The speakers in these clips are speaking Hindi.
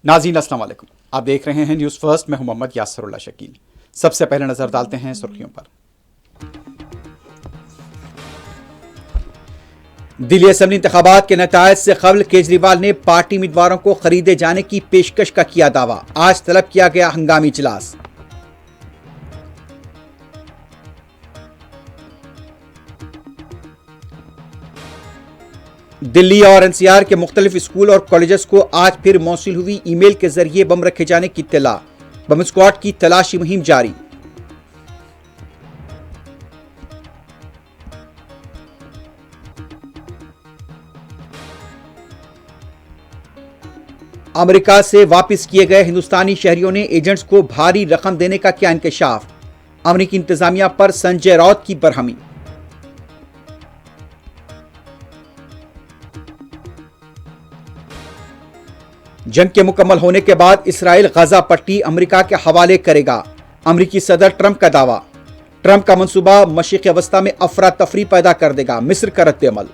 नाज़रीन अस्सलाम वालेकुम। आप देख रहे हैं न्यूज़ फर्स्ट। मैं हूं मोहम्मद यासरुल्लाह शकील। सबसे पहले नजर डालते हैं सुर्खियों पर। दिल्ली असेंबली इंतखाबात के नतायज से कबल केजरीवाल ने पार्टी उम्मीदवारों को खरीदे जाने की पेशकश का किया दावा। आज तलब किया गया हंगामी इजलास। दिल्ली और एनसीआर के मुख्तलिफ स्कूल और कॉलेजेस को आज फिर मौसूल हुई ईमेल के जरिए बम रखे जाने की इत्तला। बम स्क्वाड की तलाशी मुहिम जारी। अमेरिका से वापस किए गए हिंदुस्तानी शहरियों ने एजेंट्स को भारी रकम देने का किया इंकशाफ। अमेरिकी इंतजामिया पर संजय राउत की बरहमी। जंग के मुकम्मल होने के बाद इसराइल गजा पट्टी अमेरिका के हवाले करेगा। अमेरिकी सदर ट्रंप का दावा। ट्रंप का मंसूबा मशरिकी अवस्था में अफरा तफरी पैदा कर देगा। मिस्र का रद्द-ए-अमल।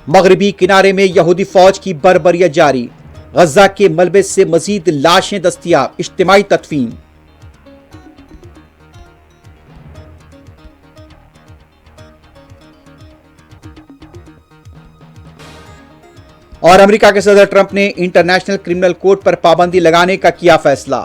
मगरबी किनारे में यहूदी फौज की बर्बरियत जारी। गजा के मलबे से मजीद लाशें दस्तयाब। इज्तिमाई तदफीन। और अमेरिका के सदर ट्रंप ने इंटरनेशनल क्रिमिनल कोर्ट पर पाबंदी लगाने का किया फैसला।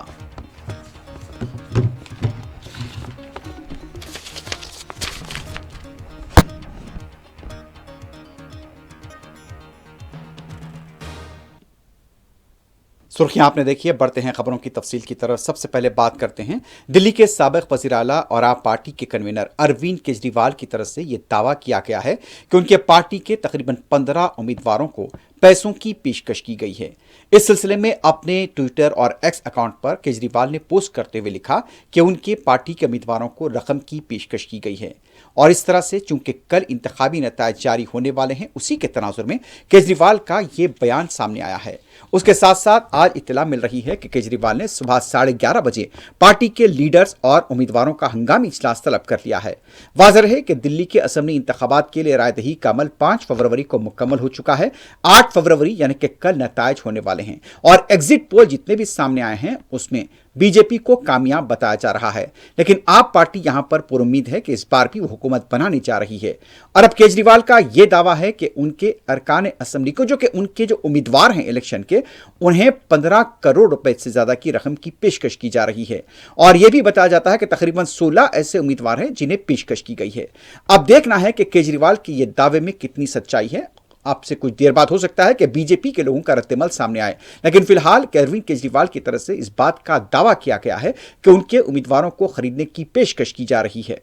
सुर्खियां आपने देखी है। बढ़ते हैं खबरों की तफसील की तरफ। सबसे पहले बात करते हैं दिल्ली के साबिक वज़ीर आला और आप पार्टी के कन्वीनर अरविंद केजरीवाल की तरफ से यह दावा किया गया है कि उनके पार्टी के तकरीबन 15 उम्मीदवारों को पैसों की पेशकश की गई है। इस सिलसिले में अपने ट्विटर और एक्स अकाउंट पर केजरीवाल ने पोस्ट करते हुए लिखा कि उनके पार्टी के उम्मीदवारों को रकम की पेशकश की गई है। और इस तरह से चूंकि कल इंतखाबी नतायज जारी होने वाले हैं, उसी के तनाजुर में केजरीवाल का यह बयान सामने आया है। उसके साथ साथ आज इत्तला मिल रही है कि केजरीवाल ने सुबह 11:30 बजे पार्टी के लीडर्स और उम्मीदवारों का हंगामी इजलास तलब कर लिया है। वाज़ेह है कि दिल्ली के असेंबली इंतखाबात के लिए रायदही का अमल 5 फरवरी को मुकम्मल हो चुका है। 8 फरवरी यानी कि कल नतायज होने वाले हैं और एग्जिट पोल जितने भी सामने आए हैं उसमें बीजेपी को कामयाब बताया जा रहा है। लेकिन आप पार्टी यहां पर पुरुम्मीद है कि इस बार भी वो हुकूमत बनाने जा रही है। और अब केजरीवाल का यह दावा है कि उनके अरकान असेंबली को, जो कि उनके जो उम्मीदवार हैं इलेक्शन के, उन्हें 15 करोड़ रुपए से ज्यादा की रकम की पेशकश की जा रही है। और यह भी बताया जाता है कि तकरीबन 16 ऐसे उम्मीदवार हैं जिन्हें पेशकश की गई है। अब देखना है कि केजरीवाल के यह दावे में कितनी सच्चाई है। आपसे कुछ देर बाद हो सकता है कि बीजेपी के लोगों का रद्द-ए-अमल सामने आए, लेकिन फिलहाल अरविंद केजरीवाल की तरफ से इस बात का दावा किया गया है कि उनके उम्मीदवारों को खरीदने की पेशकश की जा रही है।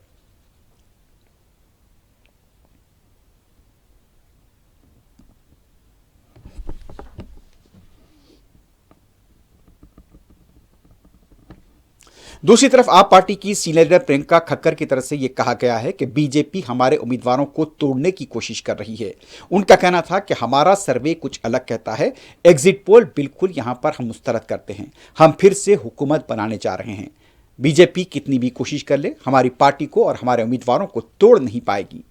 दूसरी तरफ आप पार्टी की सीनियर लीडर प्रियंका खक्कर की तरफ से यह कहा गया है कि बीजेपी हमारे उम्मीदवारों को तोड़ने की कोशिश कर रही है। उनका कहना था कि हमारा सर्वे कुछ अलग कहता है, एग्जिट पोल बिल्कुल यहां पर हम मुस्तरद करते हैं, हम फिर से हुकूमत बनाने जा रहे हैं। बीजेपी कितनी भी कोशिश कर ले, हमारी पार्टी को और हमारे उम्मीदवारों को तोड़ नहीं पाएगी।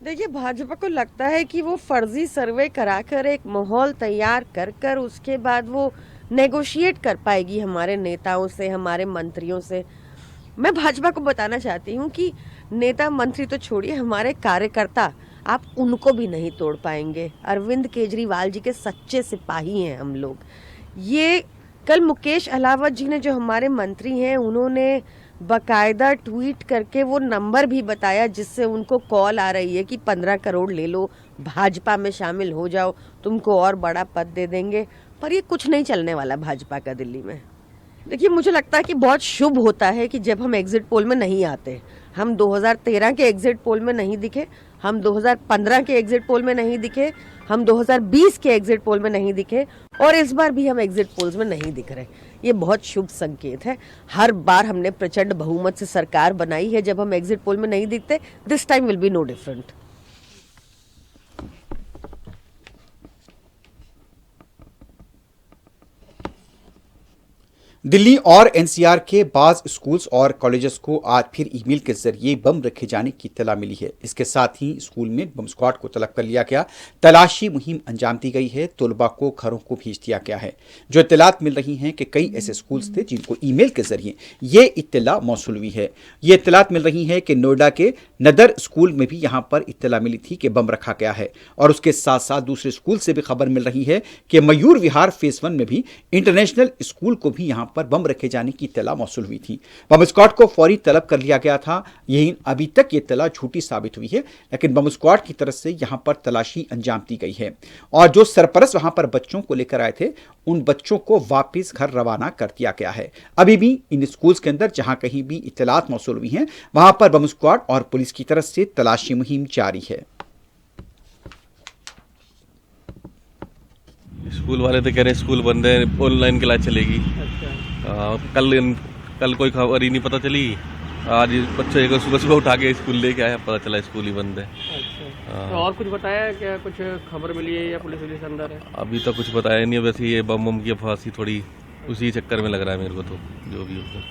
देखिए, भाजपा को लगता है कि वो फर्जी सर्वे कराकर एक माहौल तैयार कर कर उसके बाद वो नेगोशिएट कर पाएगी हमारे नेताओं से, हमारे मंत्रियों से। मैं भाजपा को बताना चाहती हूँ कि नेता मंत्री तो छोड़िए, हमारे कार्यकर्ता आप उनको भी नहीं तोड़ पाएंगे। अरविंद केजरीवाल जी के सच्चे सिपाही हैं हम लोग। ये कल मुकेश अलावत जी ने, जो हमारे मंत्री हैं, उन्होंने बकायदा ट्वीट करके वो नंबर भी बताया जिससे उनको कॉल आ रही है कि 15 करोड़ ले लो, भाजपा में शामिल हो जाओ, तुमको और बड़ा पद दे देंगे। पर ये कुछ नहीं चलने वाला भाजपा का दिल्ली में। देखिए, मुझे लगता है कि बहुत शुभ होता है कि जब हम एग्जिट पोल में नहीं आते। हम 2013 के एग्जिट पोल में नहीं दिखे, हम 2015 के एग्जिट पोल में नहीं दिखे, हम 2020 के एग्जिट पोल में नहीं दिखे और इस बार भी हम एग्जिट पोल्स में नहीं दिख रहे। ये बहुत शुभ संकेत है। हर बार हमने प्रचंड बहुमत से सरकार बनाई है जब हम एग्जिट पोल में नहीं दिखते। This time will be no different. Delhi और एनसीआर के बाज स्कूल्स और कॉलेजेस को आज फिर ईमेल के जरिए बम रखे जाने की इत्तला मिली है। इसके साथ ही स्कूल में बम स्क्वाड को तलब कर लिया गया, तलाशी मुहिम अंजाम दी गई है, तलबा को घरों को भेज दिया गया है। जो इत्तलात मिल रही हैं कि कई ऐसे स्कूल्स थे जिनको ईमेल के जरिए ये इत्तला मौसूल हुई है। ये इत्तलात मिल रही है कि नोएडा के नदर स्कूल में भी यहाँ पर इत्तला मिली थी कि बम रखा गया है, और उसके साथ साथ दूसरे स्कूल से भी खबर मिल रही है कि मयूर विहार फेज 1 में भी इंटरनेशनल स्कूल को भी यहाँ पर बम रखे जाने की इत्तला मौसूल हुई थी। बम स्क्वाड को फौरी तलब कर लिया गया था। यही अभी तक ये इत्तला झूठी साबित हुई है, लेकिन बम स्क्वाड की तरफ से यहाँ पर तलाशी अंजाम दी गई है और जो सरपरस्त वहां पर बच्चों को लेकर आए थे उन बच्चों को वापस घर रवाना कर दिया गया है। अभी भी इन स्कूल्स के अंदर जहां कहीं भी इत्तलात मौसूल हुई हैं वहां पर बम स्क्वाड और पुलिस की तरफ से तलाशी मुहिम जारी है। स्कूल वाले तो कह रहे हैं स्कूल बंद है, ऑनलाइन क्लास चलेगी। कल कोई खबर ही नहीं पता चली। आज बच्चे को सुबह सुबह उठा के स्कूल लेके आया, पता चला स्कूल ही बंद है। तो और कुछ बताया क्या, कुछ खबर मिली है या पुलिस वुलिस अंदर है? अभी तक कुछ बताया नहीं। वैसे ये बम की अफवाह सी थोड़ी उसी चक्कर में लग रहा है मेरे को, तो जो भी हो।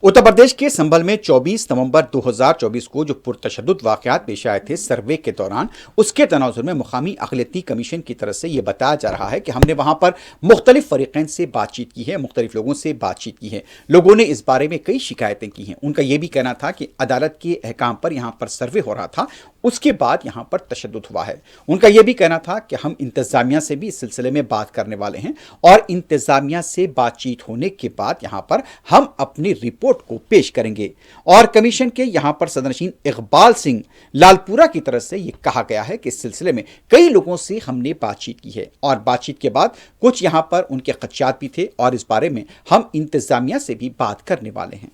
उत्तर प्रदेश के संभल में 24 नवंबर 2024 को जो पुरतशद्दुद वाकयात पेश आए थे सर्वे के दौरान, उसके तनाजुर में मुकामी अक़लियती कमीशन की तरफ से यह बताया जा रहा है कि हमने वहां पर मुख्तलिफ फरीक़ैन से बातचीत की है, मुख्तलिफ लोगों से बातचीत की है। लोगों ने इस बारे में कई शिकायतें की हैं। उनका यह भी कहना था कि अदालत के अहकाम पर यहाँ पर सर्वे हो रहा था, उसके बाद यहाँ पर तशद्दुद हुआ है। उनका यह भी कहना था कि हम इंतज़ामिया से भी इस सिलसिले में बात करने वाले हैं और इंतज़ामिया से बातचीत होने के बाद यहाँ पर हम अपनी रिपोर्ट को पेश करेंगे। और कमीशन के यहां पर सदरनशीन इकबाल सिंह लालपुरा की तरफ से यह कहा गया है कि इस सिलसिले में कई लोगों से हमने बातचीत की है और बातचीत के बाद कुछ यहां पर उनके खदशात भी थे और इस बारे में हम इंतजामिया से भी बात करने वाले हैं।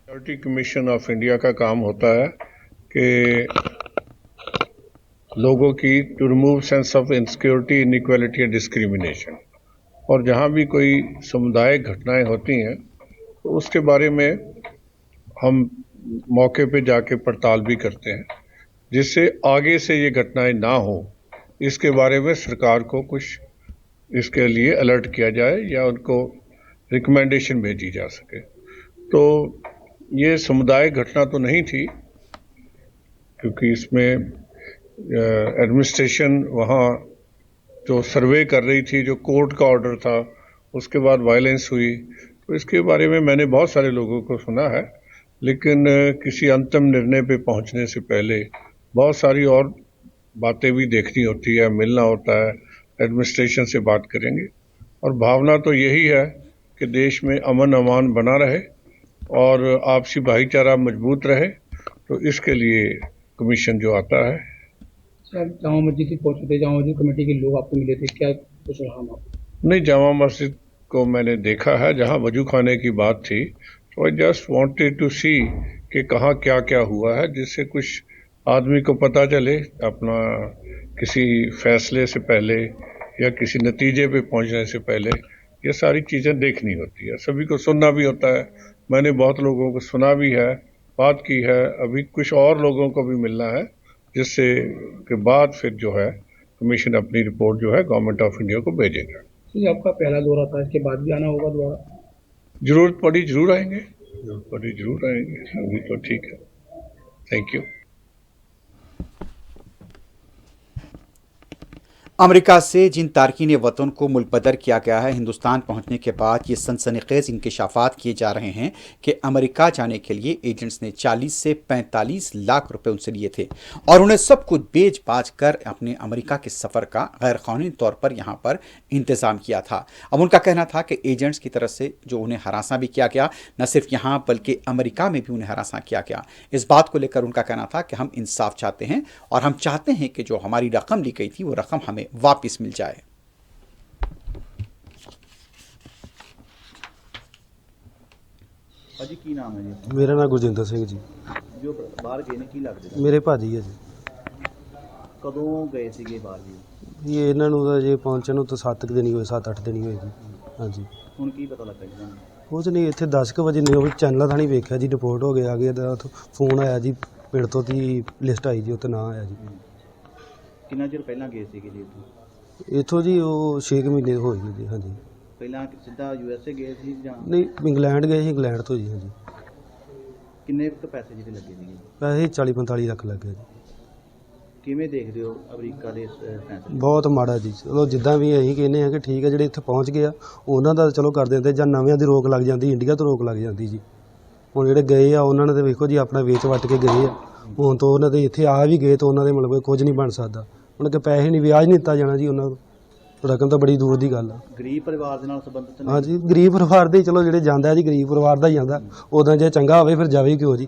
सिक्योरिटी कमीशन ऑफ इंडिया का काम होता है कि लोगों की to remove sense of insecurity, inequality and discrimination, और जहां भी कोई समुदायिक घटनाएं होती हैं तो उसके बारे में हम मौके पे जाके पड़ताल भी करते हैं, जिससे आगे से ये घटनाएं ना हो इसके बारे में सरकार को कुछ इसके लिए अलर्ट किया जाए या उनको रिकमेंडेशन भेजी जा सके। तो ये समुदायिक घटना तो नहीं थी, क्योंकि इसमें एडमिनिस्ट्रेशन वहाँ जो सर्वे कर रही थी, जो कोर्ट का ऑर्डर था, उसके बाद वायलेंस हुई। तो इसके बारे में मैंने बहुत सारे लोगों को सुना है, लेकिन किसी अंतिम निर्णय पे पहुंचने से पहले बहुत सारी और बातें भी देखनी होती है, मिलना होता है, एडमिनिस्ट्रेशन से बात करेंगे। और भावना तो यही है कि देश में अमन अमान बना रहे और आपसी भाईचारा मजबूत रहे। तो इसके लिए कमीशन जो आता है। सर, जामा मस्जिद की पहुंचे थे, जामा मस्जिद कमेटी के लोग आपको मिले थे, क्या कुछ रहा वहाँ? नहीं, जामा मस्जिद को मैंने देखा है, जहाँ वजू खाने की बात थी। तो आई जस्ट वांटेड टू सी कि कहाँ क्या क्या हुआ है, जिससे कुछ आदमी को पता चले अपना किसी फैसले से पहले या किसी नतीजे पे पहुंचने से पहले। ये सारी चीज़ें देखनी होती है, सभी को सुनना भी होता है। मैंने बहुत लोगों को सुना भी है, बात की है, अभी कुछ और लोगों को भी मिलना है, जिससे के बाद फिर जो है कमीशन अपनी रिपोर्ट जो है गवर्नमेंट ऑफ इंडिया को भेजेगा। ये आपका पहला दौरा था, इसके बाद भी आना होगा दोबारा? जरूरत पड़ी जरूर आएंगे, जरूरत पड़ी जरूर आएंगे। अभी तो ठीक है, थैंक यू। अमेरिका से जिन तारकीन वतन को मुल्क बदर किया गया है, हिंदुस्तान पहुंचने के बाद ये सनसनीखेज इंकशाफात किए जा रहे हैं कि अमेरिका जाने के लिए एजेंट्स ने 40 से 45 लाख रुपए उनसे लिए थे और उन्हें सब कुछ बेच बाच कर अपने अमेरिका के सफ़र का गैर कानूनी तौर पर यहाँ पर इंतज़ाम किया था। अब उनका कहना था कि एजेंट्स की तरफ से जो उन्हें हरासा भी किया गया, न सिर्फ यहाँ बल्कि अमेरिका में भी उन्हें हरासा किया गया। इस बात को लेकर उनका कहना था कि हम इंसाफ चाहते हैं और हम चाहते हैं कि जो हमारी रकम ली गई थी वो रकम हमें वापस मिल जाए। ਭਾਜੀ ਕੀ ਨਾਮ ਹੈ ਜੀ? ਮੇਰਾ ਨਾਮ ਗੁਰਜਿੰਦਰ ਸਿੰਘ ਜੀ। ਜੋ ਬਾਹਰ ਗਏ ਨੇ ਕੀ ਲੱਗਦੇ ਨੇ? ਮੇਰੇ ਭਾਜੀ ਹੈ ਜੀ। ਕਦੋਂ ਗਏ ਸੀਗੇ ਬਾਹਰ ਜੀ? ਇਹ ਇਹਨਾਂ ਨੂੰ ਤਾਂ ਜੇ ਪਹੁੰਚਣ ਨੂੰ ਤਾਂ 7 ਦਿਨ ਹੀ ਹੋਏ, 7-8 ਦਿਨ ਹੀ ਹੋਏ ਜੀ। ਹਾਂਜੀ। ਹੁਣ ਕੀ ਪਤਾ ਲੱਗਾ ਜੀ ਤੁਹਾਨੂੰ? ਕੁਝ ਨਹੀਂ ਇੱਥੇ 10 ਕੁ ਵਜੇ ਨਿਊਜ਼ ਚੈਨਲਾਂ ਥਾਣੀ ਵੇਖਿਆ ਜੀ, ਰਿਪੋਰਟ ਹੋ ਗਿਆ, ਆ ਗਿਆ ਤਾਂ ਉੱਥੋਂ ਫੋਨ ਆਇਆ ਜੀ ਪਿੰਡ ਤੋਂ ਦੀ ਲਿਸਟ ਆਈ ਜੀ, ਉੱਥੇ ਨਾਂ ਆਇਆ ਜੀ। ਕਿੰਨਾ ਚਿਰ ਪਹਿਲਾਂ ਗਏ ਸੀਗੇ ਜੀ ਇੱਥੋਂ? ਇੱਥੋਂ ਜੀ ਉਹ 6 ਮਹੀਨੇ ਹੋਏ ਨੇ ਜੀ। ਹਾਂਜੀ। ਪਹਿਲਾਂ ਸਿੱਧਾ USA ਗਏ ਸੀ ਜਾਂ ਨਹੀਂ, ਇੰਗਲੈਂਡ ਗਏ ਸੀ, ਇੰਗਲੈਂਡ ਤੋਂ ਜੀ। ਹਾਂਜੀ। ਕਿੰਨੇ ਕੁ ਪੈਸੇ ਜਿਹਦੇ ਲੱਗੇ ਸੀਗੇ? ਪੈਸੇ 40-45 ਲੱਖ ਲੱਗੇ ਜੀ। ਕਿਵੇਂ ਦੇਖਦੇ ਹੋ ਅਮਰੀਕਾ ਦੇ ਇਸ ਫੈਸਲੇ? ਬਹੁਤ ਮਾੜਾ ਜੀ। ਚਲੋ ਜਿੱਦਾਂ ਵੀ ਅਸੀਂ ਕਹਿੰਦੇ ਹਾਂ ਕਿ ਠੀਕ ਹੈ, ਜਿਹੜੇ ਇੱਥੇ ਪਹੁੰਚ ਗਏ ਆ ਉਹਨਾਂ ਦਾ ਚਲੋ ਕਰ ਦਿੰਦੇ, ਜਾਂ ਨਵਿਆਂ ਦੀ ਰੋਕ ਲੱਗ ਜਾਂਦੀ, ਇੰਡੀਆ ਤੋਂ ਰੋਕ ਲੱਗ ਜਾਂਦੀ ਜੀ। ਹੁਣ ਜਿਹੜੇ ਗਏ ਆ ਉਹਨਾਂ ਨੇ ਤਾਂ ਵੇਖੋ ਜੀ ਆਪਣਾ ਵੇਚ ਵੱਟ ਕੇ ਗਏ ਆ, ਹੁਣ ਤੋਂ ਉਹਨਾਂ ਦੇ ਇੱਥੇ ਆ ਵੀ ਗਏ ਤਾਂ ਉਹਨਾਂ ਦੇ ਮਤਲਬ ਕੁਝ ਨਹੀਂ ਬਣ ਸਕਦਾ। ਉਹਨਾਂ ਕੇ ਪੈਸੇ ਨਹੀਂ, ਵਿਆਜ ਨਹੀਂ ਦਿੱਤਾ ਜਾਣਾ ਜੀ ਉਹਨਾਂ ਨੂੰ, ਰਕਮ ਤਾਂ ਬੜੀ ਦੂਰ ਦੀ ਗੱਲ ਆ। ਗਰੀਬ ਪਰਿਵਾਰ ਦੇ ਨਾਲ ਸੰਬੰਧਿਤ ਨੇ? ਹਾਂਜੀ, ਗਰੀਬ ਪਰਿਵਾਰ ਦੇ ਚਲੋ ਜਿਹੜੇ ਜਾਂਦਾ ਜੀ, ਗਰੀਬ ਪਰਿਵਾਰ ਦਾ ਹੀ ਜਾਂਦਾ। ਉਦਾਂ ਜੇ ਚੰਗਾ ਹੋਵੇ ਫਿਰ ਜਾਵੇ ਕਿਉਂ ਜੀ।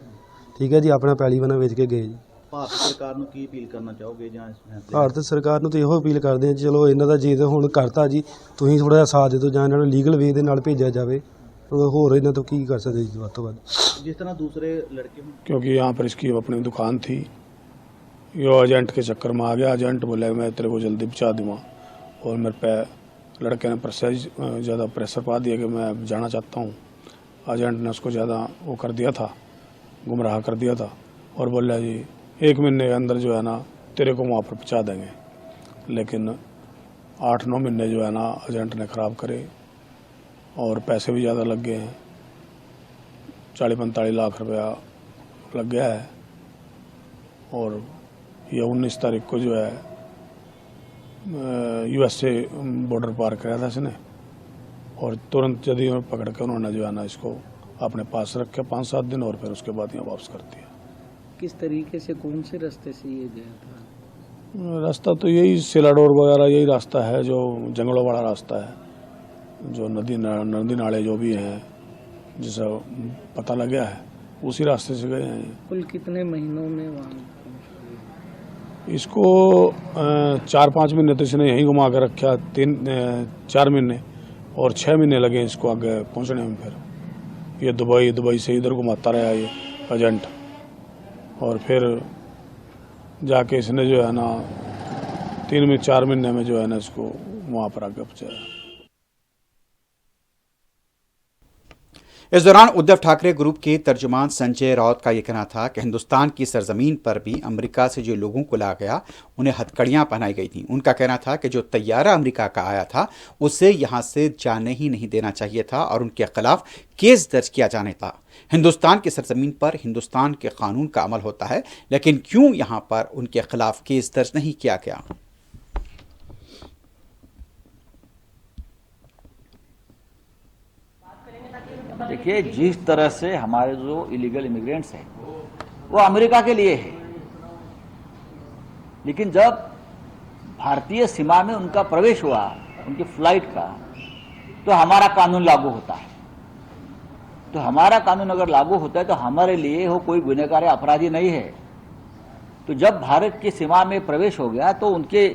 ਠੀਕ ਹੈ ਜੀ, ਆਪਣਾ ਪੈਲੀ ਬਣਾ ਵੇਚ ਕੇ ਗਏ ਜੀ। ਭਾਰਤ ਸਰਕਾਰ ਨੂੰ ਕੀ ਅਪੀਲ ਕਰਨਾ ਚਾਹੋਗੇ ਜਾਂ ਇਸ ਫੈਸਲੇ? ਭਾਰਤ ਸਰਕਾਰ ਨੂੰ ਤਾਂ ਇਹੋ ਅਪੀਲ ਕਰਦੇ ਹਾਂ ਜੀ, ਚਲੋ ਇਹਨਾਂ ਦਾ ਜੇ ਤਾਂ ਹੁਣ ਕਰਤਾ ਜੀ, ਤੁਸੀਂ ਥੋੜਾ ਜਿਹਾ ਸਾਥ ਦੇ ਦਿਓ, ਜਾਂ ਇਹਨਾਂ ਨੂੰ ਲੀਗਲ ਵੇ ਦੇ ਨਾਲ ਭੇਜਿਆ ਜਾਵੇ। ਹੋਰ ਇਹਨਾਂ ਤੋਂ ਕੀ ਕਰ ਸਕਦੇ ਜੀ ਵੱਧ ਤੋਂ ਵੱਧ। जिस तरह दूसरे लड़के क्योंकि यहाँ पर इसकी अपनी दुकान थी, ये एजेंट के चक्कर में आ गया। एजेंट बोले मैं तेरे को जल्दी पहुँचा दूँगा, और मेरे पे लड़के ने ज़्यादा प्रेशर पा दिया कि मैं जाना चाहता हूँ। एजेंट ने उसको ज़्यादा वो कर दिया था, गुमराह कर दिया था, और बोला जी 1 महीने के अंदर जो है ना तेरे को वहाँ पर पहुँचा देंगे। लेकिन 8-9 महीने जो है ना एजेंट ने ख़राब करे, और पैसे भी ज़्यादा लग गए हैं। 40-45 लाख रुपया लग गया है। और ये 19 तारीख को जो है USA बॉर्डर पार कराया था इसने, और तुरंत जल्दी पकड़ के उन्होंने जो है ना इसको अपने पास रखे 5-7 दिन, और फिर उसके बाद यहाँ वापस कर दिया। किस तरीके से, कौन से रास्ते से ये गया था? रास्ता तो यही सिलाडोर वगैरह यही रास्ता है, जो जंगलों वाला रास्ता है, जो नदी नाले जो भी हैं जिसे पता लग गया है, उसी रास्ते से गए हैं। कुल कितने महीनों में वहाँ? इसको 4-5 महीने तो इसने यहीं घुमा के रखा, 3-4 महीने, और 6 महीने लगे इसको आगे पहुँचने में। फिर ये दुबई से इधर घुमाता रहा ये एजेंट, और फिर जाके इसने जो है ना 3-4 महीने में जो है ना इसको वहाँ पर आगे पहुँचाया। इस दौरान उद्धव ठाकरे ग्रुप के तर्जुमान संजय राउत का यह कहना था कि हिंदुस्तान की सरजमीन पर भी अमेरिका से जो लोगों को लाया गया उन्हें हथकड़ियां पहनाई गई थी। उनका कहना था कि जो तैयारा अमेरिका का आया था उसे यहां से जाने ही नहीं देना चाहिए था और उनके खिलाफ केस दर्ज किया जाने था। हिंदुस्तान की सरजमीन पर हिंदुस्तान के कानून का अमल होता है, लेकिन क्यों यहां पर उनके खिलाफ केस दर्ज नहीं किया गया? देखिए, जिस तरह से हमारे जो इलीगल इमिग्रेंट्स हैं वो अमेरिका के लिए है, लेकिन जब भारतीय सीमा में उनका प्रवेश हुआ, उनकी फ्लाइट का, तो हमारा कानून लागू होता है। तो हमारा कानून अगर लागू होता है तो हमारे लिए वो कोई गुनहगार अपराधी नहीं है। तो जब भारत की सीमा में प्रवेश हो गया तो उनके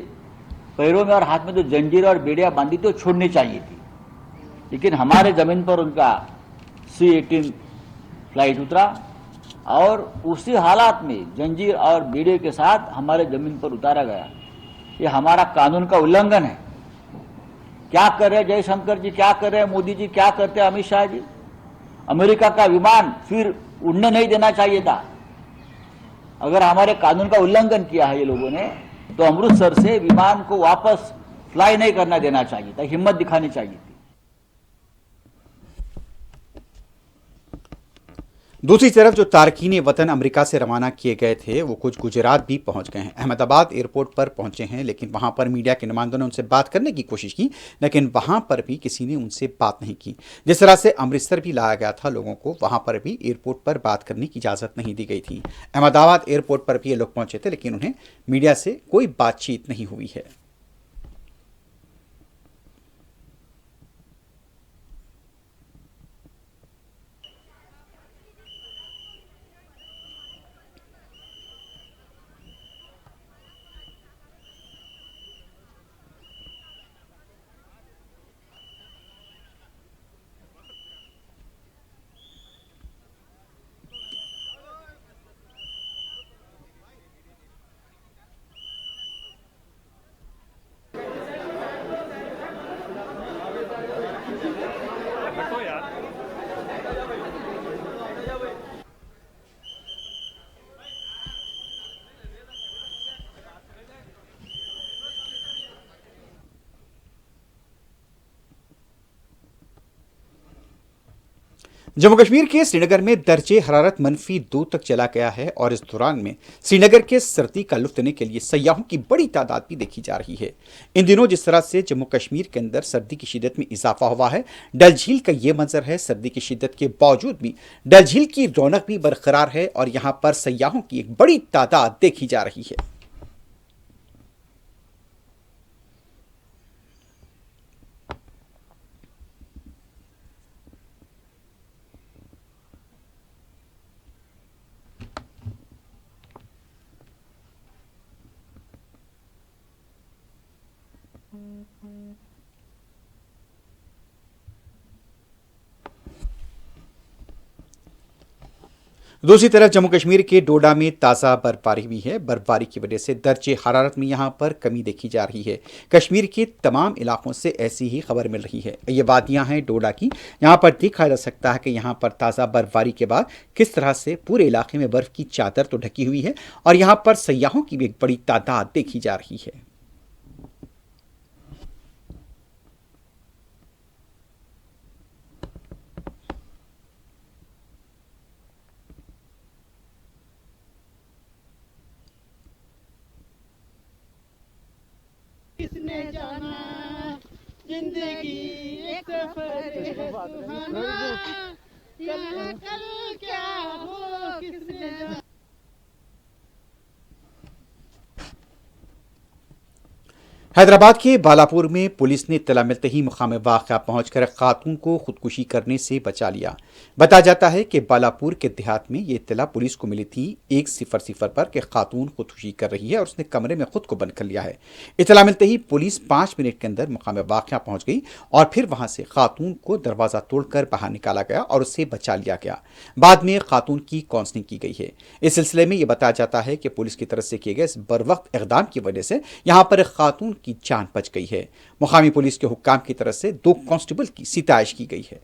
पैरों में और हाथ में जो जंजीर और बेड़ियां बांधी थी वो छोड़नी चाहिए थी, लेकिन हमारे जमीन पर उनका C-18 फ्लाइट उतरा, और उसी हालात में जंजीर और बेड़े के साथ हमारे जमीन पर उतारा गया। ये हमारा कानून का उल्लंघन है। क्या कर रहे हैं जयशंकर जी, क्या कर रहे हैं मोदी जी, क्या करते हैं अमित शाह जी? अमेरिका का विमान फिर उड़ने नहीं देना चाहिए था। अगर हमारे कानून का उल्लंघन किया है ये लोगों ने, तो अमृतसर से विमान को वापस फ्लाई नहीं करना देना चाहिए था, हिम्मत दिखानी चाहिए थी। दूसरी तरफ जो तारकीन वतन अमेरिका से रवाना किए गए थे वो कुछ गुजरात भी पहुंच गए हैं। अहमदाबाद एयरपोर्ट पर पहुंचे हैं, लेकिन वहां पर मीडिया के नुमाइंदों ने उनसे बात करने की कोशिश की, लेकिन वहां पर भी किसी ने उनसे बात नहीं की। जिस तरह से अमृतसर भी लाया गया था लोगों को, वहां पर भी एयरपोर्ट पर बात करने की इजाज़त नहीं दी गई थी। अहमदाबाद एयरपोर्ट पर भी ये लोग पहुंचे थे, लेकिन उन्हें मीडिया से कोई बातचीत नहीं हुई है। जम्मू कश्मीर के श्रीनगर में दर्जे हरारत -2 तक चला गया है और इस दौरान में श्रीनगर के सर्दी का लुत्फ लेने के लिए सयाहों की बड़ी तादाद भी देखी जा रही है। इन दिनों जिस तरह से जम्मू कश्मीर के अंदर सर्दी की शिद्दत में इजाफा हुआ है, डल झील का ये मंजर है। सर्दी की शिद्दत के बावजूद भी डल झील की रौनक भी बरकरार है और यहाँ पर सयाहों की एक बड़ी तादाद देखी जा रही है। दूसरी तरफ जम्मू कश्मीर के डोडा में ताज़ा बर्फबारी भी है। बर्फबारी की वजह से दर्जे हरारत में यहाँ पर कमी देखी जा रही है। कश्मीर के तमाम इलाकों से ऐसी ही खबर मिल रही है। ये वादियाँ हैं डोडा की, यहाँ पर देखा जा सकता है कि यहाँ पर ताज़ा बर्फबारी के बाद किस तरह से पूरे इलाके में बर्फ़ की चादर तो ढकी हुई है और यहाँ पर सयाहों की भी एक बड़ी तादाद देखी जा रही है। किसने जाना जिंदगी एक सफर है सुहाना, कल क्या हो किसने जाना। हैदराबाद के बालापुर में पुलिस ने इत्तला मिलते ही मुकाम वाक़या पहुंचकर खातून को खुदकुशी करने से बचा लिया। बताया जाता है कि बालापुर के देहात में ये इत्तला पुलिस को मिली थी 100 पर कि खातून खुदकुशी कर रही है और उसने कमरे में खुद को बंद कर लिया है। इत्तला मिलते ही पुलिस 5 मिनट के अंदर मुकाम वाक़या पहुंच गई और फिर वहां से खातून को दरवाज़ा तोड़कर बाहर निकाला गया और उससे बचा लिया गया। बाद में खातून की काउंसलिंग की गई है। इस सिलसिले में यह बताया जाता है कि पुलिस की तरफ से किए गए इस बरवक्त इक़दाम की वजह से यहाँ पर खातून की जान बच गई है। मुकामी पुलिस के हुक्काम की तरफ से 2 कांस्टेबल की सिताइश की गई है।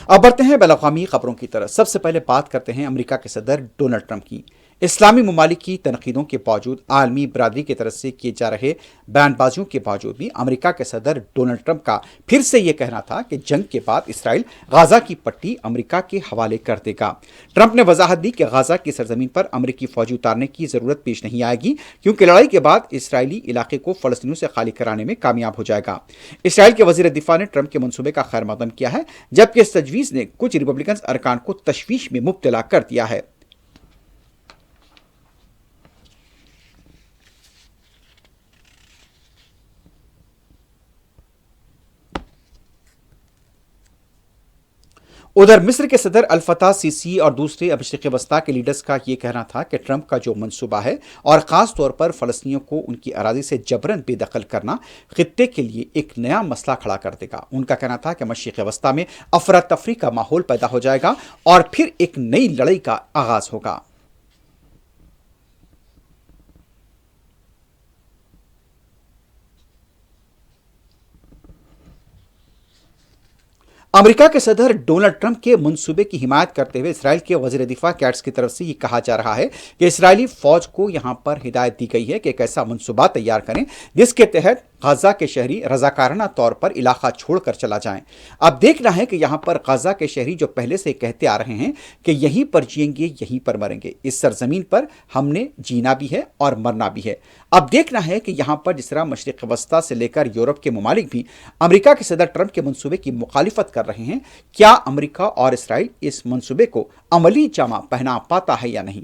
अब बढ़ते हैं बैनुल-अक़वामी खबरों की तरफ। सबसे पहले बात करते हैं अमेरिका के सदर डोनाल्ड ट्रंप की। इस्लामी ममालिक की तनकीदों के बावजूद, आलमी बरादरी की तरफ से किए जा रहे बयानबाजियों के बावजूद भी अमेरिका के सदर डोनाल्ड ट्रंप का फिर से यह कहना था कि जंग के बाद इसराइल गाजा की पट्टी अमेरिका के हवाले कर देगा। ट्रंप ने वजाहत दी कि गाजा की सरजमीन पर अमेरिकी फौजी उतारने की जरूरत पेश नहीं आएगी क्योंकि लड़ाई के बाद इसराइली इलाके को फलस्तीनियों से खाली कराने में कामयाब हो जाएगा। इसराइल के वजीर दिफा ने ट्रंप के मंसूबे का खैर मकदम किया है, जबकि इस तजवीज़ ने कुछ रिपब्लिकन अरकान को तशवीश में मुब्तला कर दिया है। उधर मिस्र के सदर अल फतह सीसी और दूसरे मशरिक़ वस्ता के लीडर्स का यह कहना था कि ट्रंप का जो मंसूबा है और ख़ास तौर पर फ़लस्तीनियों को उनकी अराज़ी से जबरन बेदखल करना खित्ते के लिए एक नया मसला खड़ा कर देगा। उनका कहना था कि मशरिक़ वस्ता में अफरा तफरी का माहौल पैदा हो जाएगा और फिर एक नई लड़ाई का आगाज़ होगा। अमेरिका के सदर डोनाल्ड ट्रंप के मंसूबे की हिमायत करते हुए इसराइल के वज़ीर दिफा कैट्स की तरफ से ये कहा जा रहा है कि इसराइली फौज को यहां पर हिदायत दी गई है कि एक ऐसा मंसूबा तैयार करें जिसके तहत गाजा के शहरी रजाकाराना तौर पर इलाका छोड़कर चला जाएं। अब देखना है कि यहां पर गाजा के शहरी जो पहले से कहते आ रहे हैं कि यहीं पर जिएंगे यहीं पर मरेंगे, इस सरजमीन पर हमने जीना भी है और मरना भी है। अब देखना है कि यहां पर जिस तरह मशरिक़ वस्ता से लेकर यूरोप के ममालिक भी अमेरिका के सदर ट्रंप के मंसूबे की मुखालिफत कर रहे हैं, क्या अमेरिका और इसराइल इस मंसूबे को अमली जामा पहना पाता है या नहीं।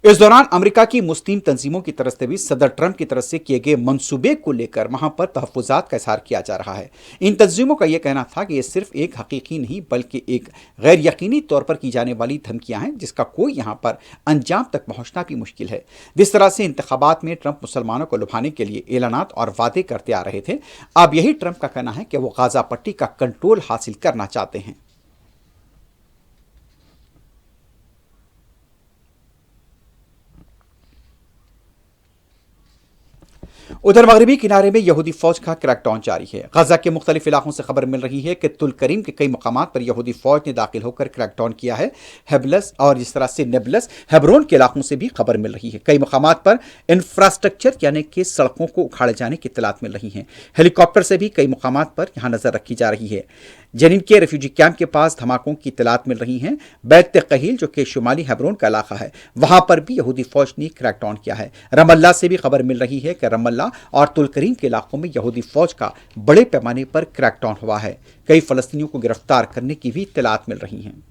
इस दौरान अमेरिका की मुस्लिम तंजीमों की तरफ से भी सदर ट्रंप की तरफ से किए गए मंसूबे को लेकर वहां पर तहफ़्फ़ुज़ात का इज़हार किया जा रहा है। इन तंजीमों का यह कहना था कि यह सिर्फ एक हकीकी नहीं बल्कि एक गैर यकीनी तौर पर की जाने वाली धमकियां हैं जिसका कोई यहां पर अंजाम तक पहुंचना भी मुश्किल है। जिस तरह से इंतखाबात में ट्रंप मुसलमानों को लुभाने के लिए ऐलानात और वादे करते आ रहे थे, अब यही ट्रंप का कहना है कि वो गाजा पट्टी का कंट्रोल हासिल करना चाहते हैं। उधर मगरबी किनारे में यहूदी फौज का क्रैकडाउन जारी है। गजा के मुख्तलिफ इलाकों से खबर मिल रही है कि तुल करीम के कई मकामात पर यहूदी फौज ने दाखिल होकर क्रैकडाउन किया है। हेबलस और जिस तरह से नेबलस, हेब्रोन के इलाकों से भी खबर मिल रही है। कई मकामात पर इंफ्रास्ट्रक्चर यानी कि सड़कों को उखाड़े जाने की इत्तलात मिल रही हैं। हेलीकॉप्टर से भी कई मकामात पर यहां नजर रखी जा रही है। जनीन के रेफ्यूजी कैंप के पास धमाकों की इत्तलात मिल रही हैं। बैत कहील जो कि शुमाली हेब्रोन का इलाका है, वहां पर भी यहूदी फौज ने क्रैकडाउन किया है। रमल्ला से भी खबर मिल रही है कि रमल्ला और तुल करीम के इलाकों में यहूदी फौज का बड़े पैमाने पर क्रैकडाउन हुआ है। कई फलस्तीनियों को गिरफ्तार करने की भी इत्तलात मिल रही हैं।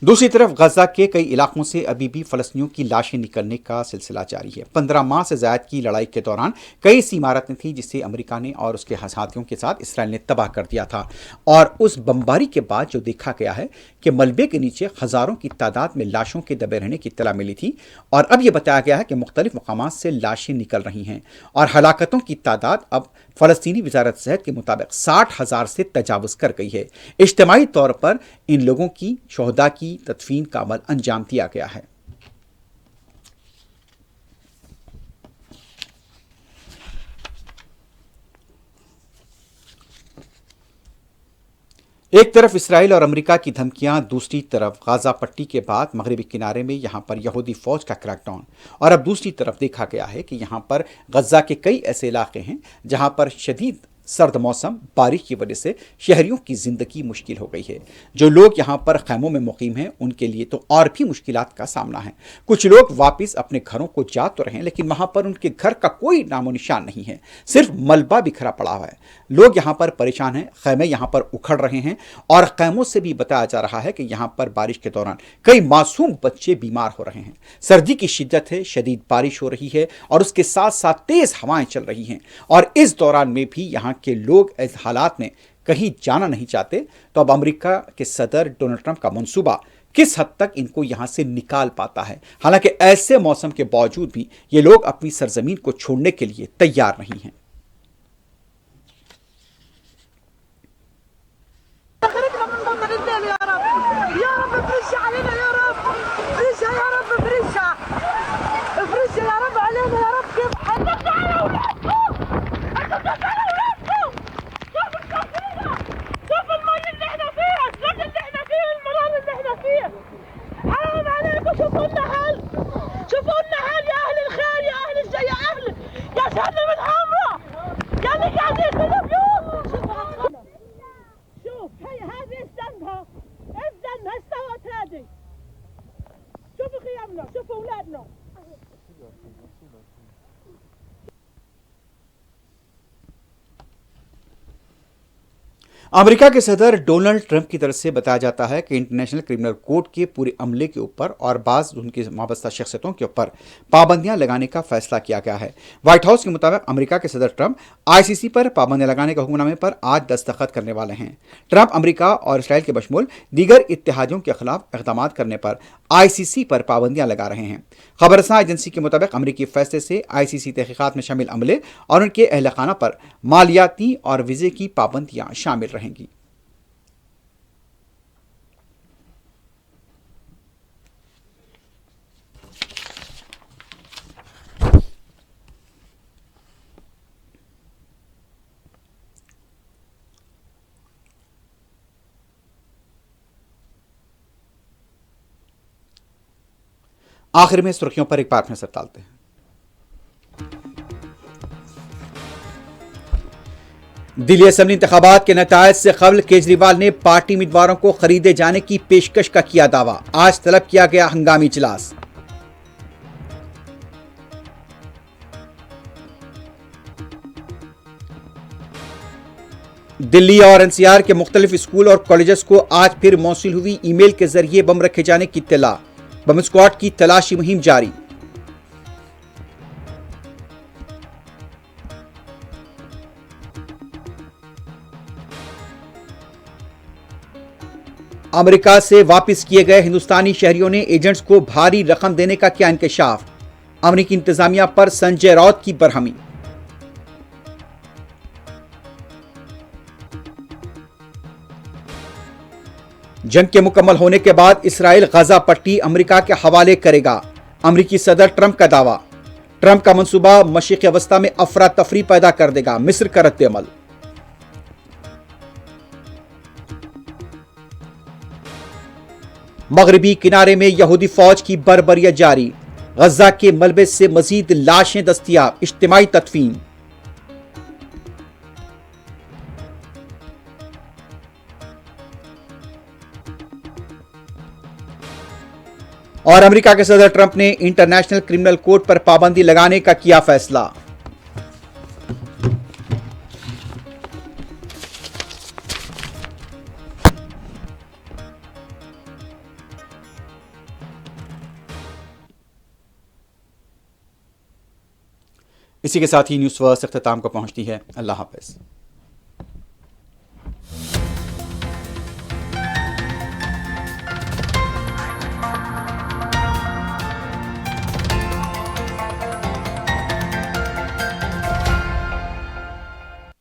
दूसरी तरफ गजा के कई इलाकों से अभी भी फलस्तीनियों की लाशें निकलने का सिलसिला जारी है। 15 माह से ज्यादा की लड़ाई के दौरान कई ऐसी इमारतें थीं जिसे अमेरिका ने और उसके साथियों के साथ इसराइल ने तबाह कर दिया था। और उस बमबारी के बाद जो देखा गया है कि मलबे के नीचे हजारों की तादाद में लाशों के दबे रहने की इत्तला मिली थी। और अब यह बताया गया है कि मुख्तलिफ मकामात से लाशें निकल रही हैं और हलाकतों की तादाद अब फलस्तीनी वजारत सेहत के मुताबिक 60,000 से तजावुज कर गई है। इज्तिमाई तौर पर इन लोगों की शोहदा की तदफीन का अमल अंजाम दिया गया है। एक तरफ इसराइल और अमेरिका की धमकियां, दूसरी तरफ गाजा पट्टी के बाद मगरबी किनारे में यहां पर यहूदी फौज का क्रैकडाउन। और अब दूसरी तरफ देखा गया है कि यहां पर गजा के कई ऐसे इलाके हैं जहां पर शदीद सर्द मौसम, बारिश की वजह से शहरियों की जिंदगी मुश्किल हो गई है। जो लोग यहाँ पर खैमों में मुकीम हैं उनके लिए तो और भी मुश्किलात का सामना है। कुछ लोग वापस अपने घरों को जा तो रहे हैं, लेकिन वहाँ पर उनके घर का कोई नामो निशान नहीं है, सिर्फ मलबा बिखरा पड़ा हुआ है। लोग यहाँ पर परेशान हैं, खैमे यहाँ पर उखड़ रहे हैं और खैमों से भी बताया जा रहा है कि यहाँ पर बारिश के दौरान कई मासूम बच्चे बीमार हो रहे हैं। सर्दी की शिद्दत है, शदीद बारिश हो रही है और उसके साथ साथ तेज हवाएं चल रही हैं। और इस दौरान में भी यहाँ के लोग इस हालात में कहीं जाना नहीं चाहते। तो अब अमेरिका के सदर डोनाल्ड ट्रंप का मंसूबा किस हद तक इनको यहां से निकाल पाता है। हालांकि ऐसे मौसम के बावजूद भी ये लोग अपनी सरजमीन को छोड़ने के लिए तैयार नहीं हैं। अमेरिका के सदर डोनाल्ड ट्रंप की तरफ से बताया जाता है कि इंटरनेशनल क्रिमिनल कोर्ट के पूरे अमले के ऊपर और बाज़ उनके वाबस्ता शख्सियतों के ऊपर पाबंदियां लगाने का फैसला किया गया है। व्हाइट हाउस के मुताबिक अमेरिका के सदर ट्रंप आईसीसी पर पाबंदियां लगाने के हुक्मनामे पर आज दस्तखत करने वाले हैं। ट्रंप अमेरिका और इसराइल के बशमूल दीगर इत्तेहादियों के खिलाफ इक़दाम करने पर आईसीसी पर पाबंदियां लगा रहे हैं। खबरसां एजेंसी के मुताबिक अमेरिकी फैसले से आईसीसी तहकीकात में शामिल अमले और उनके अहल खाना पर मालियाती और वीज़े की पाबंदियां शामिल रहेंगी। आखिर में सुर्खियों पर एक बार नजर डालते हैं। दिल्ली असेंबली इंतखाबात के नतायज से कबल केजरीवाल ने पार्टी उम्मीदवारों को खरीदे जाने की पेशकश का किया दावा। आज तलब किया गया हंगामी इजलास। दिल्ली और एनसीआर के मुख्तलिफ स्कूल और कॉलेजेस को आज फिर मौसूल हुई ईमेल के जरिए बम रखे जाने की इत्तला। बम स्क्वाड की तलाशी मुहिम जारी। अमेरिका से वापस किए गए हिंदुस्तानी शहरियों ने एजेंट्स को भारी रकम देने का किया इंकशाफ। अमेरिकी इंतजामिया पर संजय राउत की बरहमी। जंग के मुकम्मल होने के बाद इसराइल गजा पट्टी अमेरिका के हवाले करेगा, अमेरिकी सदर ट्रंप का दावा। ट्रंप का मंसूबा मशरिक़ वस्ता में अफरा तफरी पैदा कर देगा, मिस्र का रद्द-ए-अमल। मगरबी किनारे में यहूदी फौज की बर्बरियत जारी, गजा के मलबे से मजीद लाशें दस्तयाब, इज्तिमाई तदफीन। और अमेरिका के सदर ट्रंप ने इंटरनेशनल क्रिमिनल कोर्ट पर पाबंदी लगाने का किया फैसला। इसी के साथ ही न्यूज़ फर्स्ट अख्ताम को पहुंचती है। अल्लाह हाफ़िज़।